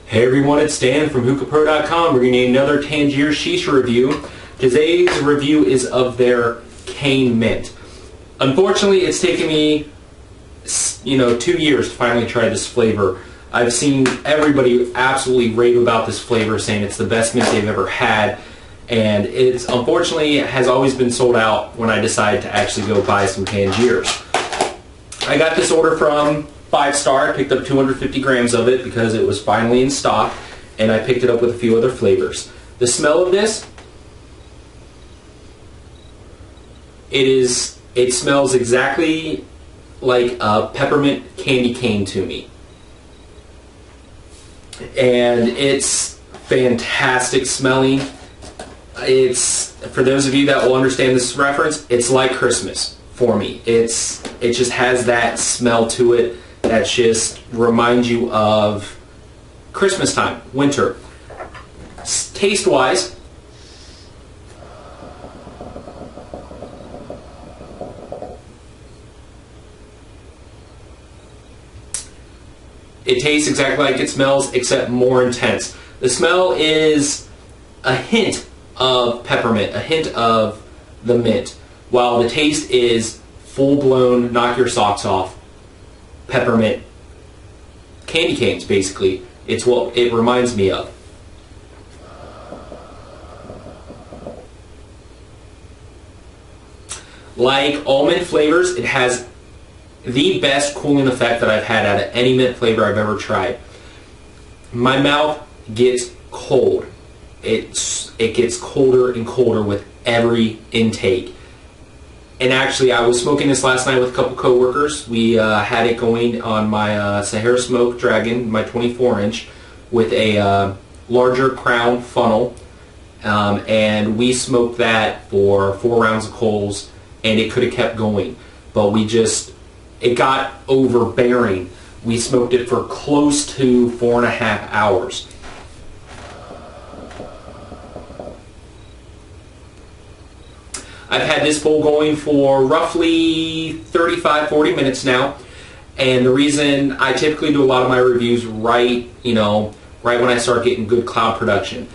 Hey everyone, it's Dan from hookahpro.com. We're going to do another Tangiers Shisha review. Today's review is of their cane mint. Unfortunately, it's taken me 2 years to finally try this flavor. I've seen everybody absolutely rave about this flavor, saying it's the best mint they've ever had, and it's unfortunately has always been sold out when I decide to actually go buy some Tangiers. I got this order from 5 Star. I picked up 250 grams of it because it was finally in stock, and I picked it up with a few other flavors. The smell of this, it smells exactly like a peppermint candy cane to me. And it's fantastic smelling. It's, for those of you that will understand this reference, it's like Christmas for me. It just has that smell to it that just reminds you of Christmas time, winter. Taste-wise, it tastes exactly like it smells, except more intense. The smell is a hint of peppermint, a hint of the mint, while the taste is full-blown, knock your socks off peppermint candy canes, basically. It's what it reminds me of. Like all mint flavors, it has the best cooling effect that I've had out of any mint flavor I've ever tried. My mouth gets cold. It gets colder and colder with every intake. And actually, I was smoking this last night with a couple coworkers. We had it going on my Sahara Smoke Dragon, my 24-inch, with a larger crown funnel. And we smoked that for 4 rounds of coals, and it could have kept going. But it got overbearing. We smoked it for close to 4.5 hours. I've had this bowl going for roughly 35-40 minutes now, and the reason I typically do a lot of my reviews right when I start getting good cloud production.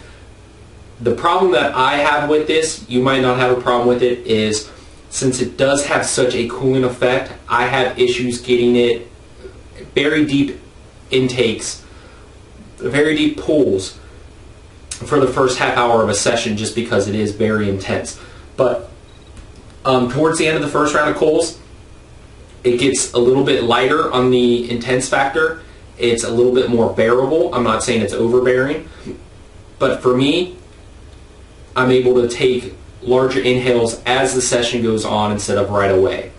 The problem that I have with this, you might not have a problem with it, is since it does have such a cooling effect, I have issues getting it very deep intakes, very deep pulls for the first half hour of a session, just because it is very intense. But towards the end of the first round of coals, it gets a little bit lighter on the intense factor. It's a little bit more bearable. I'm not saying it's overbearing, but for me, I'm able to take larger inhales as the session goes on instead of right away.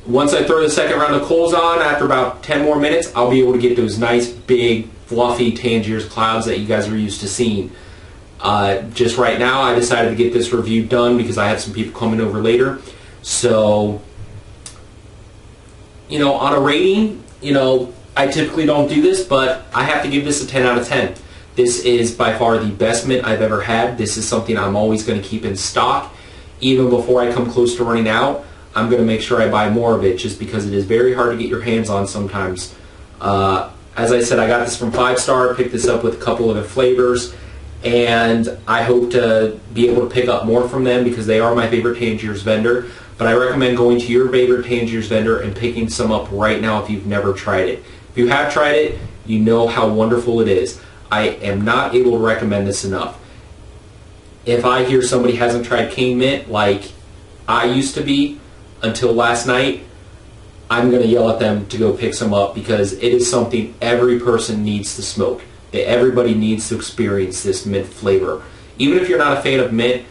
Once I throw the second round of coals on, after about 10 more minutes, I'll be able to get those nice, big, fluffy Tangiers clouds that you guys are used to seeing. Just right now, I decided to get this review done because I have some people coming over later. So, on a rating, I typically don't do this, but I have to give this a 10 out of 10. This is by far the best mint I've ever had. This is something I'm always going to keep in stock. Even before I come close to running out, I'm going to make sure I buy more of it, just because it is very hard to get your hands on sometimes. As I said, I got this from 5 Star, picked this up with a couple other flavors, and I hope to be able to pick up more from them because they are my favorite Tangiers vendor. But I recommend going to your favorite Tangiers vendor and picking some up right now if you've never tried it. If you have tried it, you know how wonderful it is. I am not able to recommend this enough. If I hear somebody hasn't tried cane mint like I used to be until last night, I'm going to yell at them to go pick some up, because it is something every person needs to smoke. Everybody needs to experience this mint flavor. Even if you're not a fan of mint,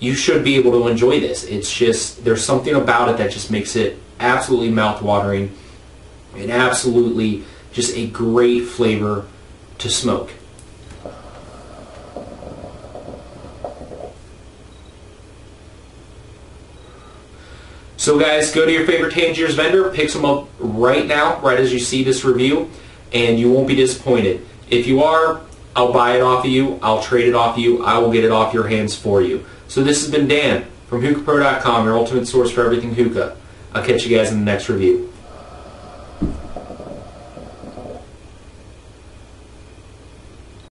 you should be able to enjoy this. It's just, there's something about it that just makes it absolutely mouth-watering and absolutely just a great flavor to smoke. So guys, go to your favorite Tangiers vendor, pick some up right now, right as you see this review, and you won't be disappointed. If you are, I'll buy it off of you, I'll trade it off of you, I will get it off your hands for you. So this has been Dan from hookahpro.com, your ultimate source for everything hookah. I'll catch you guys in the next review.